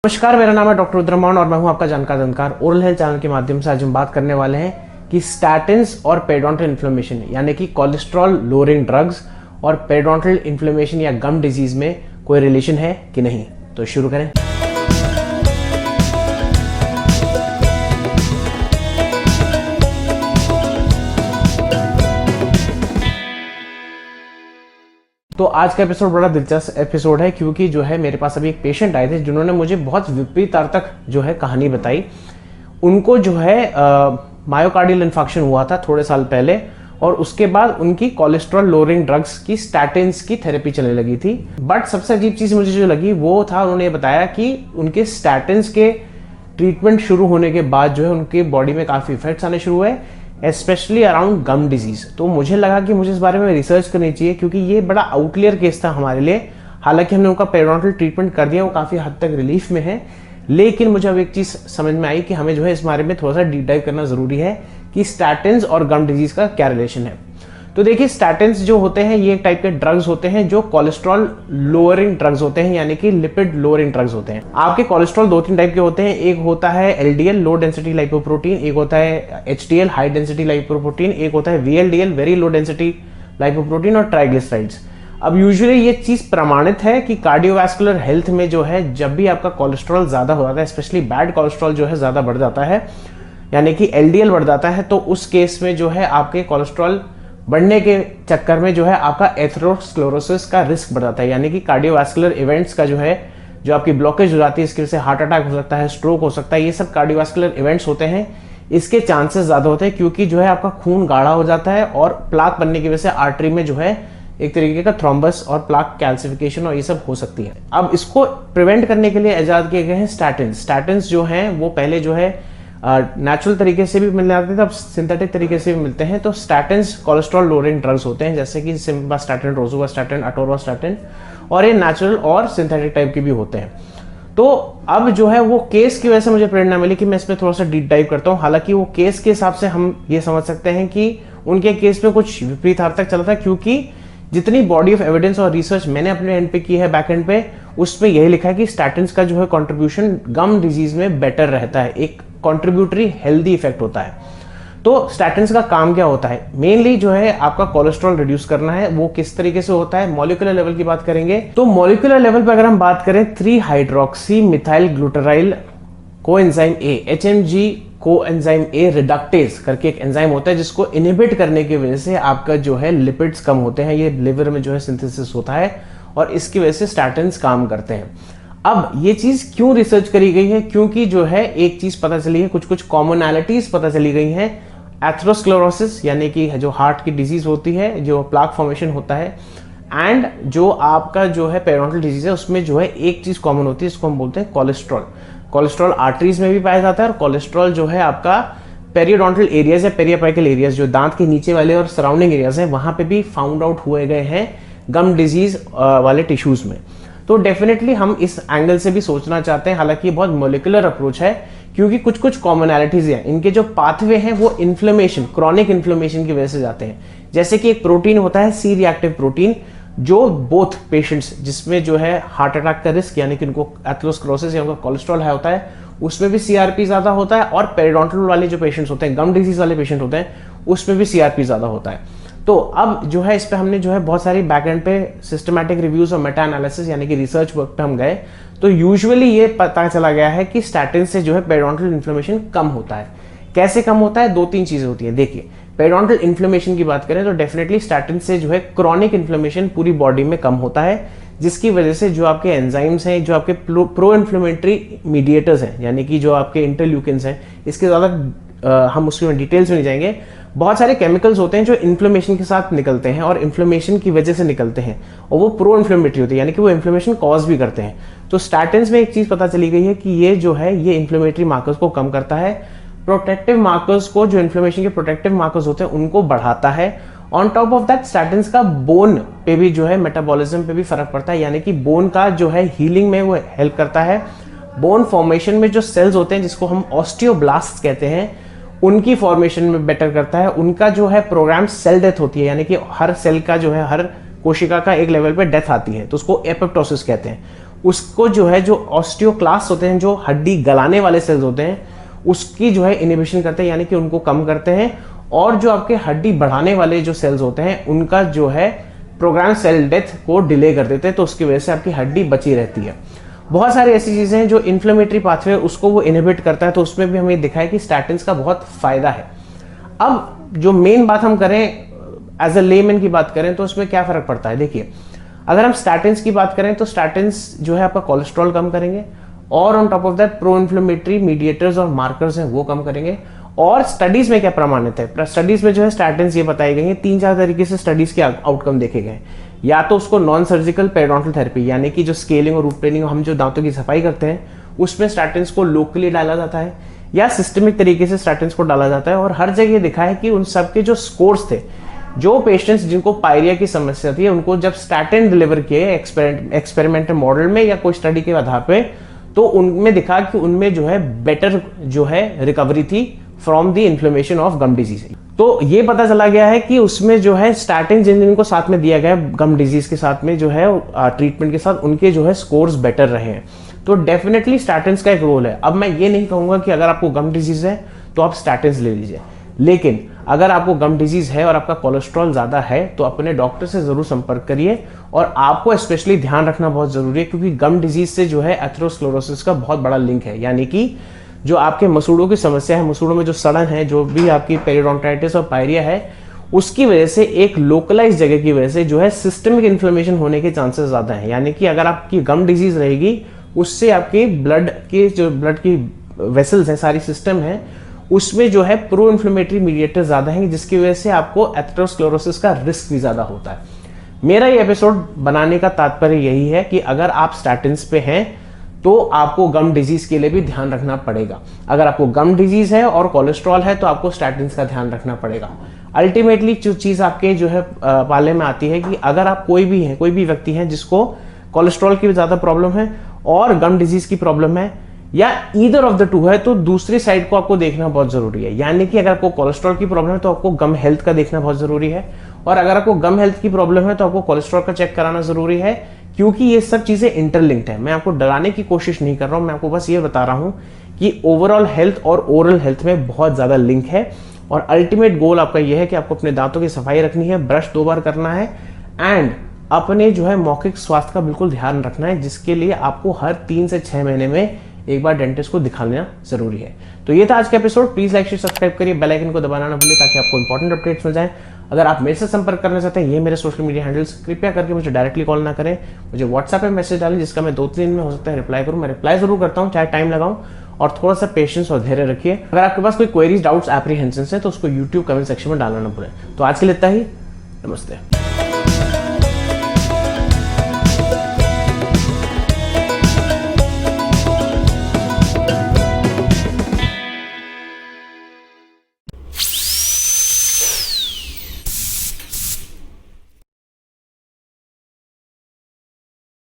नमस्कार, मेरा नाम है डॉक्टर रुद्रमान और मैं हूं आपका जानकार ओरल हेल्थ चैनल के माध्यम से आज हम बात करने वाले हैं कि स्टैटिन्स और पेरिडोन्टल इन्फ्लेमेशन यानी कि कोलेस्ट्रॉल लोअरिंग ड्रग्स और पेरिडोन्टल इन्फ्लेमेशन या गम डिजीज में कोई रिलेशन है कि नहीं। तो शुरू करें। तो आज का एपिसोड बड़ा दिलचस्प एपिसोड है क्योंकि जो है मेरे पास अभी एक पेशेंट आए थे जिन्होंने मुझे बहुत विपरीतार्थक जो है कहानी बताई। उनको जो है मायोकार्डियल इन्फेक्शन हुआ था थोड़े साल पहले और उसके बाद उनकी कोलेस्ट्रॉल लोअरिंग ड्रग्स की स्टैटिन्स की थेरेपी चलने लगी थी। बट सबसे अजीब चीज़ मुझे जो लगी वो था, उन्होंने बताया कि उनके स्टैटिन्स के ट्रीटमेंट शुरू होने के बाद जो है उनके बॉडी में काफ़ी इफेक्ट्स आने शुरू हुए, स्पेशली अराउंड गम डिजीज। तो मुझे लगा कि मुझे इस बारे में रिसर्च करनी चाहिए क्योंकि ये बड़ा आउटलियर केस था हमारे लिए। हालांकि हमने उनका पेरिडोन्टल ट्रीटमेंट कर दिया, वो काफ़ी हद तक रिलीफ में है, लेकिन मुझे अब एक चीज़ समझ में आई कि हमें जो है इस बारे में थोड़ा सा डीप डाइव करना ज़रूरी है कि स्टैटिन्स और गम डिजीज का क्या रिलेशन है। तो देखिए, स्टैटिन्स जो होते हैं ये एक टाइप के ड्रग्स होते हैं जो कोलेस्ट्रॉल लोअरिंग ड्रग्स होते हैं, यानी कि लिपिड लोअरिंग ड्रग्स होते हैं। आपके कोलेस्ट्रॉल दो तीन टाइप के होते हैं। एक होता है एलडीएल लो डेंसिटी लाइपोप्रोटीन, एक होता है एचडीएल हाई डेंसिटी लाइपोप्रोटीन, एक होता है VLDL very low density lipoprotein और ट्राइग्लिसराइड्स। अब यूजुअली ये चीज प्रमाणित है कि कार्डियोवैस्कुलर हेल्थ में जो है जब भी आपका कोलेस्ट्रॉल ज्यादा हो जाता है, स्पेशली बैड कोलेस्ट्रॉल जो है ज्यादा बढ़ जाता है, यानी कि एलडीएल बढ़ जाता है, तो उस केस में जो है आपके कोलेस्ट्रॉल बढ़ने के चक्कर में जो है आपका एथेरोस्क्लेरोसिस का रिस्क बढ़ जाता है, यानी कि कार्डियोवैस्कुलर इवेंट्स का जो है जो आपकी ब्लॉकेज हो जाती है, इसकी वजह से हार्ट अटैक हो सकता है, स्ट्रोक हो सकता है। ये सब कार्डियोवैस्कुलर इवेंट्स होते हैं, इसके चांसेस ज्यादा होते हैं क्योंकि जो है आपका खून गाढ़ा हो जाता है और प्लाक बनने की वजह से आर्टरी में जो है एक तरीके का थ्रोम्बस और प्लाक कैल्सिफिकेशन और ये सब हो सकती है। अब इसको प्रिवेंट करने के लिए इजाद किए गए हैं स्टैटिन्स। स्टैटिन्स जो हैं वो पहले जो है नेचुरल तरीके से भी मिल जाते थे, अब सिंथेटिक तरीके से भी मिलते हैं। तो स्टैटिन्स कोलेस्ट्रॉल लोअरिंग ड्रग्स होते हैं, जैसे कि सिम्वास्टैटिन, रोजुवास्टैटिन, अटोरवास्टैटिन, और ये नेचुरल और सिंथेटिक टाइप के भी होते हैं। तो अब जो है वो केस की वजह से मुझे प्रेरणा मिली कि मैं इसमें थोड़ा सा डीप डाइव करता हूँ। हालांकि वो केस के हिसाब से हम ये समझ सकते हैं कि उनके केस में कुछ विपरीतार्थक चला था, क्योंकि जितनी बॉडी ऑफ एविडेंस और रिसर्च मैंने अपने एंड पे की है, बैक एंड पे, उसमें यही लिखा है कि स्टैटिन्स का जो है कंट्रीब्यूशन गम डिजीज में बेटर रहता है, एक कंट्रीब्यूटरी हेल्दी इफेक्ट होता है। तो स्टैटिन्स का काम क्या होता है? मेनली जो है आपका कोलेस्ट्रॉल रिड्यूस करना है। वो किस तरीके से होता है? मॉलिक्यूलर लेवल की बात करेंगे तो मॉलिक्यूलर लेवल पर अगर हम बात करें 3 hydroxy methyl glutaryl coenzyme A, HMG coenzyme A reductase करके एक एंजाइम होता है जिसको इनहिबिट करने की वजह से आपका जो है लिपिड्स कम होते हैं। ये लिवर में जो है सिंथेसिस होता है और इसकी वजह से स्टैटिन्स काम करते हैं। अब ये चीज क्यों रिसर्च करी गई है? क्योंकि जो है एक चीज पता चली है, कुछ कॉमनैलिटीज पता चली गई हैं। एथेरोस्क्लेरोसिस यानी कि जो हार्ट की डिजीज होती है, जो प्लाक फॉर्मेशन होता है, एंड जो आपका जो है पेरिडोन्टल डिजीज है, उसमें जो है एक चीज कॉमन होती है, इसको हम बोलते हैं कोलेस्ट्रॉल। कोलेस्ट्रॉल आर्टरीज में भी पाया जाता है और कोलेस्ट्रॉल जो है आपका पेरियोडोंटल एरियाज या पेरियापाइकल एरियाज, जो दांत के नीचे वाले और सराउंडिंग एरियाज हैं, वहां पे भी फाउंड आउट हुए गए हैं गम डिजीज वाले टिश्यूज में। तो डेफिनेटली हम इस एंगल से भी सोचना चाहते हैं। हालांकि ये बहुत मोलिकुलर अप्रोच है क्योंकि कुछ कॉमनैलिटीज हैं। इनके जो पाथवे हैं वो इन्फ्लेमेशन, क्रॉनिक इन्फ्लेमेशन की वजह से जाते हैं। जैसे कि एक प्रोटीन होता है सी रिएक्टिव प्रोटीन, जो बोथ पेशेंट्स जिसमें जो है हार्ट अटैक का रिस्क यानी कि उनको एथेरोस्क्लेरोसिस या उनका कोलेस्ट्रॉल हाई होता है, उसमें भी सीआरपी ज्यादा होता है, और पेरिडोन्टल वाले जो पेशेंट्स होते हैं, गम डिजीज वाले पेशेंट होते हैं, उसमें भी सीआरपी ज्यादा होता है। तो अब जो है इस पे हमने जो है बहुत सारी बैक एंड पे सिस्टमैटिक रिव्यूज और मेटा एनालिसिस यानी कि रिसर्च वर्क पे हम गए, तो यूजुअली ये पता चला गया है कि स्टैटिन से जो है पेरिडोन्टल इन्फ्लेमेशन कम होता है। कैसे कम होता है? 2-3 चीजें होती है। देखिए, पेरिडोन्टल इन्फ्लेमेशन की बात करें तो डेफिनेटली स्टैटिन से जो है क्रॉनिक इन्फ्लेमेशन पूरी बॉडी में कम होता है, जिसकी वजह से जो आपके एंजाइम्स हैं, जो आपके प्रो इन्फ्लेमेटरी मीडिएटर्स हैं, यानी कि जो आपके इंटरल्यूकिन्स हैं, इसके ज्यादा हम उसमें डिटेल्स में नहीं जाएंगे। बहुत सारे केमिकल्स होते हैं जो इन्फ्लेमेशन के साथ निकलते हैं और इन्फ्लेमेशन की वजह से निकलते हैं, और वो प्रो इन्फ्लेमेटरी होते हैं, यानी कि वो इन्फ्लेमेशन कॉज भी करते हैं। तो स्टैटिन्स में एक चीज पता चली गई है कि ये जो है ये इन्फ्लेमेटरी मार्कर्स को कम करता है, प्रोटेक्टिव मार्कर्स को, जो इन्फ्लेमेशन के प्रोटेक्टिव मार्कर्स होते हैं उनको बढ़ाता है। On top of that statins का बोन पे भी जो है मेटाबॉलिज्म पे भी फर्क पड़ता है, यानी कि बोन का जो है हीलिंग में वो हेल्प करता है। बोन फॉर्मेशन में जो सेल्स होते हैं जिसको हम ऑस्टियोब्लास्ट कहते हैं, उनकी फॉर्मेशन में बेटर करता है। उनका जो है प्रोग्राम सेल डेथ होती है, यानी कि हर सेल का जो है हर कोशिका का एक लेवल पे डेथ आती है, तो उसको एपोप्टोसिस कहते हैं। उसको जो है, जो ऑस्टियोक्लास्ट होते हैं, जो हड्डी गलाने वाले सेल्स होते हैं, उसकी जो है इनिबिशन करते हैं, यानी कि उनको कम करते हैं। और जो आपके हड्डी बढ़ाने वाले जो सेल्स होते हैं, उनका जो है प्रोग्राम सेल डेथ को डिले कर देते हैं, तो उसकी वजह से आपकी हड्डी बची रहती है। बहुत सारी ऐसी चीजें हैं जो इन्फ्लेमेटरी पाथवे उसको वो इनहिबिट करता है, तो उसमें भी हमें दिखा है कि स्टैटिन्स का बहुत फायदा है। अब जो मेन बात हम करें, एज अ लेमैन की बात करें, तो उसमें क्या फर्क पड़ता है। देखिए, अगर हम स्टैटिन्स की बात करें तो स्टैटिन्स जो है आपका कोलेस्ट्रॉल कम करेंगे, और on top of that pro inflammatory mediators और मार्कर्स हैं वो कम करेंगे। और स्टडीज में क्या प्रमाणित है, स्टडीज में जो है स्टैटिन्स ये बताई गई है, 3-4 तरीके से स्टडीज के आउटकम देखे गए। या तो उसको नॉन सर्जिकल पेरिडोंटल थेरेपी, यानी कि जो स्केलिंग और रूट प्लेनिंग, हम जो दांतों की सफाई करते हैं, उसमें स्टैटिन्स को लोकली डाला जाता है, या सिस्टमिक तरीके से स्टैटिन्स को डाला जाता है। और हर जगह दिखा है कि उन सबके जो स्कोर्स थे, जो पेशेंट्स जिनको पायरिया की समस्या थी, उनको जब स्टैटिन डिलीवर किए एक्सपेरिमेंटल मॉडल में या कोई स्टडी के आधार पे, तो उनमें दिखा कि उनमें जो है बेटर जो है रिकवरी थी from the inflammation of gum disease. तो ये पता चला गया है कि उसमें जो है स्टैटिन जिनको साथ में दिया गया गम डिजीज के साथ में जो है ट्रीटमेंट के साथ, उनके जो है स्कोर्स बेटर रहे हैं। तो डेफिनेटली स्टैटिन्स का एक रोल है। अब मैं ये नहीं कहूंगा कि अगर आपको गम डिजीज है तो आप स्टैटिन्स ले लीजिए, लेकिन अगर आपको गम डिजीज है और आपका कोलेस्ट्रॉल ज्यादा है तो अपने डॉक्टर से जरूर संपर्क करिए। और आपको स्पेशली ध्यान रखना बहुत जरूरी है, क्योंकि गम डिजीज से जो है एथेरोस्क्लेरोसिस का बहुत बड़ा लिंक है, यानी कि जो आपके मसूड़ों की समस्या है, मसूड़ों में जो सड़न है, जो भी आपकी पेरिडोंटाइटिस और पायरिया है, उसकी वजह से एक लोकलाइज जगह की वजह से जो है सिस्टमिक इन्फ्लेमेशन होने के चांसेस ज्यादा हैं। यानी कि अगर आपकी गम डिजीज रहेगी, उससे आपके ब्लड की वेसल्स हैं, सारी सिस्टम है, उसमें जो है प्रो इन्फ्लेमेटरी मीडिएटर ज्यादा हैं, जिसकी वजह से आपको एथेरोस्क्लेरोसिस का रिस्क भी ज्यादा होता है। मेरा ये एपिसोड बनाने का तात्पर्य यही है कि अगर आप स्टैटिन्स पे हैं तो आपको गम डिजीज के लिए भी ध्यान रखना पड़ेगा। अगर आपको गम डिजीज है और कोलेस्ट्रॉल है तो आपको स्टैटिन्स का ध्यान रखना पड़ेगा। अल्टीमेटली जो चीज आपके जो है पाले में आती है कि अगर आप कोई भी व्यक्ति है जिसको कोलेस्ट्रॉल की ज्यादा प्रॉब्लम है और गम डिजीज की प्रॉब्लम है, या ईदर ऑफ द टू है, तो दूसरी साइड को आपको देखना बहुत जरूरी है। यानी कि अगर आपको कोलेस्ट्रॉल की प्रॉब्लम है तो आपको गम हेल्थ का देखना बहुत जरूरी है, और अगर आपको गम हेल्थ की प्रॉब्लम है तो आपको कोलेस्ट्रॉल का चेक कराना जरूरी है, क्योंकि ये सब चीजें इंटरलिंक्ड है। मैं आपको डराने की कोशिश नहीं कर रहा हूं, मैं आपको बस ये बता रहा हूं कि ओवरऑल हेल्थ और ओरल हेल्थ में बहुत ज्यादा लिंक है। और अल्टीमेट गोल आपका यह है कि आपको अपने दांतों की सफाई रखनी है, ब्रश 2 बार करना है, एंड अपने जो है मौखिक स्वास्थ्य का बिल्कुल ध्यान रखना है, जिसके लिए आपको हर 3 से 6 महीने में एक बार डेंटिस्ट को दिखा लेना जरूरी है। तो ये था आज का episode. Please like share subscribe करिए, बेल आइकन को दबाना ना भूलिए ताकि आपको इंपॉर्टेंट अपडेट्स मिल जाएं। अगर आप मेरे से संपर्क करना चाहते हैं, ये मेरे सोशल मीडिया हैंडल्स, कृपया करके मुझे डायरेक्टली कॉल ना करें, मुझे व्हाट्सएप पे मैसेज डालें, जिसका मैं 2-3 दिन में हो सकता है रिप्लाई करूं। मैं रिप्लाई जरूर करता हूं, चाहे टाइम लगाऊं, और थोड़ा सा पेशेंस और धैर्य रखिए। अगर आपके पास कोई क्वेरीज, डाउट्स, एप्रीहेंशंस है तो उसको यूट्यूब कमेंट सेक्शन में डालना ना भूलें। तो आज के लिए इतना ही, नमस्ते।